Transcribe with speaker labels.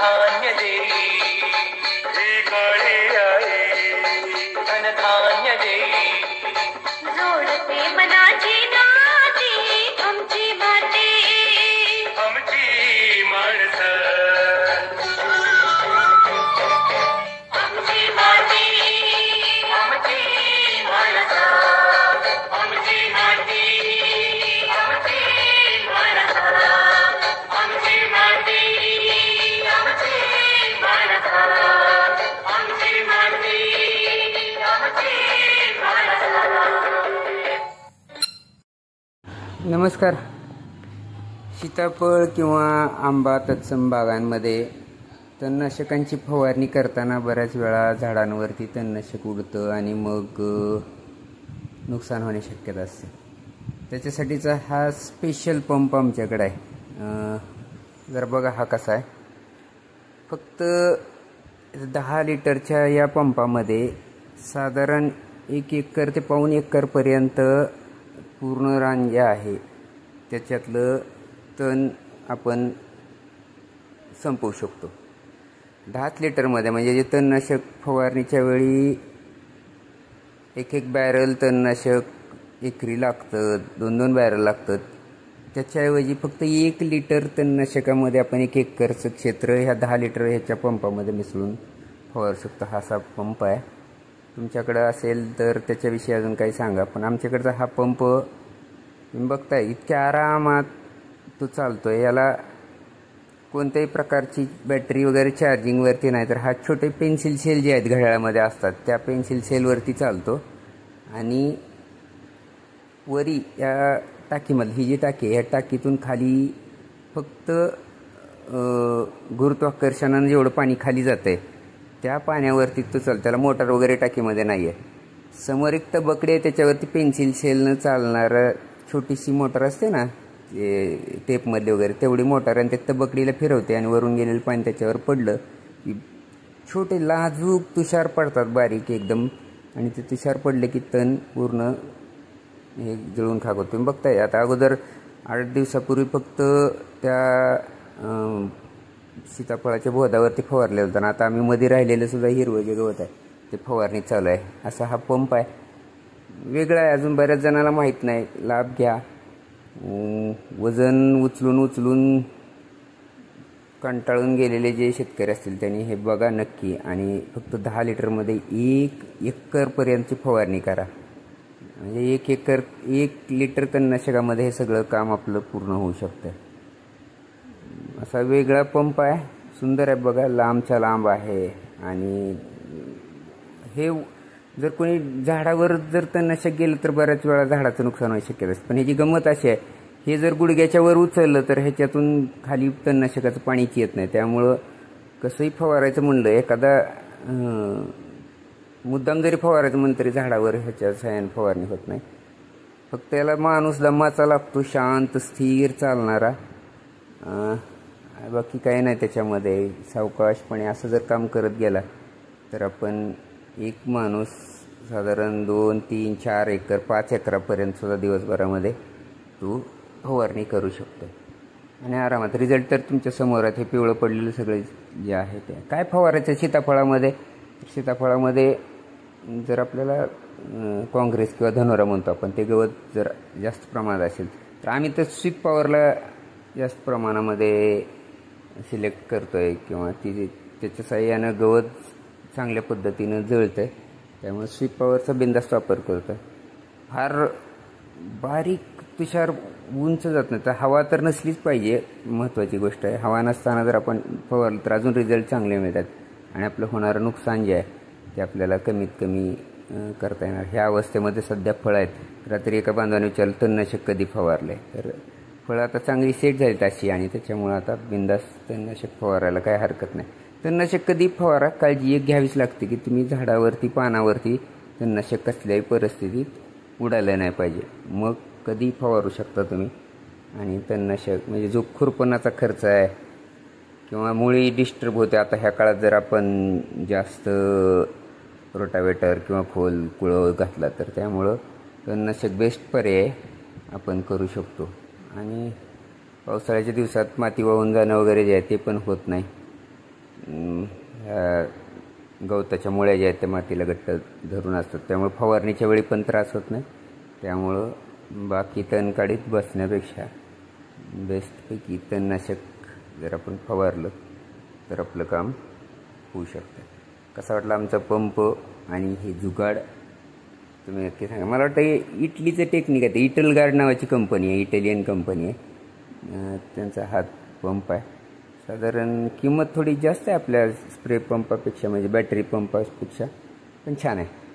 Speaker 1: धनधान्य देई हे काळे आहे धनधान्य देई
Speaker 2: जोडते मनाची नाती आमची माती
Speaker 1: आमची माणसं
Speaker 2: आमची माती
Speaker 1: आमची माणसं आमची माती आमची माणसं आमची माती आमची माणसं आमची माती आमची माणसं.
Speaker 3: नमस्कार. सीताफळ किंवा आंबा तत्सम बागांमध्ये तणनाशकांची फवारणी करताना बऱ्याच वेळा झाडांवरती तणनाशक उडतं आणि मग नुकसान होण्याची शक्यता असते. त्याच्यासाठीचा हा स्पेशल पंप आमच्याकडे आहे. जरा बघा हा कसा आहे. फक्त 10 लिटरच्या या पंपामध्ये साधारण 1 एकर ते पाऊण एकरपर्यंत पूर्ण रान जे आहे त्याच्यातलं तण आपण संपवू शकतो. 10 लिटरमध्ये म्हणजे जे तणनाशक फवारणीच्या वेळी एक बॅरल तणनाशक एकरी लागतं, 2 बॅरल लागतात. त्याच्याऐवजी फक्त 1 लिटर तणनाशकामध्ये आपण 1 एकरचं क्षेत्र ह्या 10 लिटर ह्याच्या पंपामध्ये मिसळून फवारू शकतो. हा असा पंप आहे. तुमच्याकडं असेल तर त्याच्याविषयी अजून काही सांगा. पण आमच्याकडचा हा पंप तुम्ही बघताय इतक्या आरामात तो चालतो आहे. याला कोणत्याही प्रकारची बॅटरी वगैरे चार्जिंगवरती नाही, तर हा छोटे पेन्सिल सेल जे आहेत घड्याळामध्ये असतात त्या पेन्सिल सेलवरती चालतो. आणि वरी या टाकीमध्ये ही जी टाकी आहे ह्या टाकीतून खाली फक्त गुरुत्वाकर्षणानं जेवढं पाणी खाली जातं आहे त्या पाण्यावरती तो चालतो. त्याला मोटार वगैरे टाकीमध्ये नाही आहे. समोर एक तबकडी आहे त्याच्यावरती पेन्सिल सेलनं चालणारं छोटीशी मोटार असते ना टेपमध्ये वगैरे तेवढी मोटार, आणि ते तबकडीला फिरवते आणि वरून गेलेलं पाणी त्याच्यावर पडलं की छोटे लाजूक तुषार पडतात बारीक एकदम, आणि ते तुषार पडले की तण पूर्ण हे जळून खाकवतो. तुम्ही बघताय आता अगोदर 8 दिवसापूर्वी फक्त त्या सीताफळाच्या बोधावरती फवारलेलं होतं. आता आम्ही मध्ये राहिलेलं सुद्धा हिरवं जे गवत आहे ते फवारणी चालू आहे. असा हा पंप आहे. वेगळा आहे, अजून बऱ्याच जणांना माहीत नाही. लाभ घ्या. वजन उचलून कंटाळून गेलेले जे शेतकरी असतील त्यांनी हे बघा नक्की. आणि फक्त 10 लिटरमध्ये 1 एकरपर्यंतची फवारणी करा. म्हणजे 1 लिटर तणनाशकामध्ये हे सगळं काम आपलं पूर्ण होऊ शकतं. असा वेगळा पंप आहे. सुंदर आहे बघा. लांबच्या लांब आहे. आणि हे जर कोणी झाडावर जर तणनाशक गेलं तर बऱ्याच वेळा झाडाचं नुकसान व्हायची शक्यता असते. पण ह्याची गंमत अशी आहे, हे जर गुडघ्याच्या वर उचललं तर ह्याच्यातून खाली तणनाशकाचं पाणीच येत नाही. त्यामुळं कसंही फवारायचं म्हणलं, एखादा मुद्दाम जरी फवारायचं म्हणलं तरी झाडावर ह्याच्या साहाय्याने फवारणी होत नाही. फक्त याला माणूस दमाचा लागतो, शांत स्थिर चालणारा. बाकी काही नाही त्याच्यामध्ये. सावकाशपणे असं जर काम करत गेला तर आपण एक माणूस साधारण 2, 3, 4 एकर 5 एकरापर्यंत सुद्धा दिवसभरामध्ये तो फवारणी करू शकतो. आणि आरामात रिझल्ट तर तुमच्या समोर आहे. हे पिवळं पडलेलं सगळे जे आहे ते काय फवारायचं सीताफळामध्ये जर आपल्याला काँग्रेस किंवा धनोरा म्हणतो आपण, ते गवत जर जास्त प्रमाणात असेल तर आम्ही तर स्वीप पॉवरला जास्त प्रमाणामध्ये सिलेक्ट करतो आहे, किंवा त्याच्या साह्यानं गवत चांगल्या पद्धतीनं जळतं आहे. त्यामुळे स्वीप पॉवरचा बिनधास्त वापर करतो. फार बारीक तुषार उंच जात नाही. तर हवा तर नसलीच पाहिजे, महत्त्वाची गोष्ट आहे. हवा नसताना जर आपण फवारलं तर अजून रिझल्ट चांगले मिळतात आणि आपलं होणारं नुकसान जे आहे ते आपल्याला कमीत कमी करता येणार. ह्या अवस्थेमध्ये सध्या फळं आहेत. रात्री एका बांधवाने विचारलं तणनाशक कधी फवारलं आहे, तर फळं आता चांगली सेट झालीत अशी, आणि त्याच्यामुळं आता बिनधास्त तणनाशक फवारायला काय हरकत नाही. तणनाशक कधी फवारा, काळजी एक घ्यावीच लागते की तुम्ही झाडावरती पानावरती तणनाशक कसल्याही परिस्थितीत उडालं नाही पाहिजे. मग कधी फवारू शकता तुम्ही. आणि तणनाशक म्हणजे जो खुरपणाचा खर्च आहे किंवा मुळी डिस्टर्ब होते. आता ह्या काळात जर आपण जास्त रोटावेटर किंवा खोल कुळं घातला तर त्यामुळं तणनाशक बेस्ट पर्याय आपण करू शकतो. आणि पावसाळ्याच्या दिवसात माती वाहून जाणं वगैरे जे आहे ते पण होत नाही. गवताच्या मुळ्या ज्या आहेत त्या मातीला घट्ट धरून असतात, त्यामुळे फवारणीच्या वेळी पण त्रास होत नाही. त्यामुळं बाकी तण काढीत बसण्यापेक्षा बेस्टपैकी तणनाशक जर आपण फवारलं तर आपलं काम होऊ शकतं. कसा वाटला आमचा पंप आणि हे जुगाड तुम्ही नक्की सांगा. मला वाटतं हे इटलीचं टेक्निक आहे. इटल गार्ड नावाची कंपनी आहे, इटालियन कंपनी आहे. त्यांचा हात पंप आहे. साधारण किंमत थोडी जास्त आहे आपल्या स्प्रे पंपापेक्षा, म्हणजे बॅटरी पंपापेक्षा, पण छान आहे.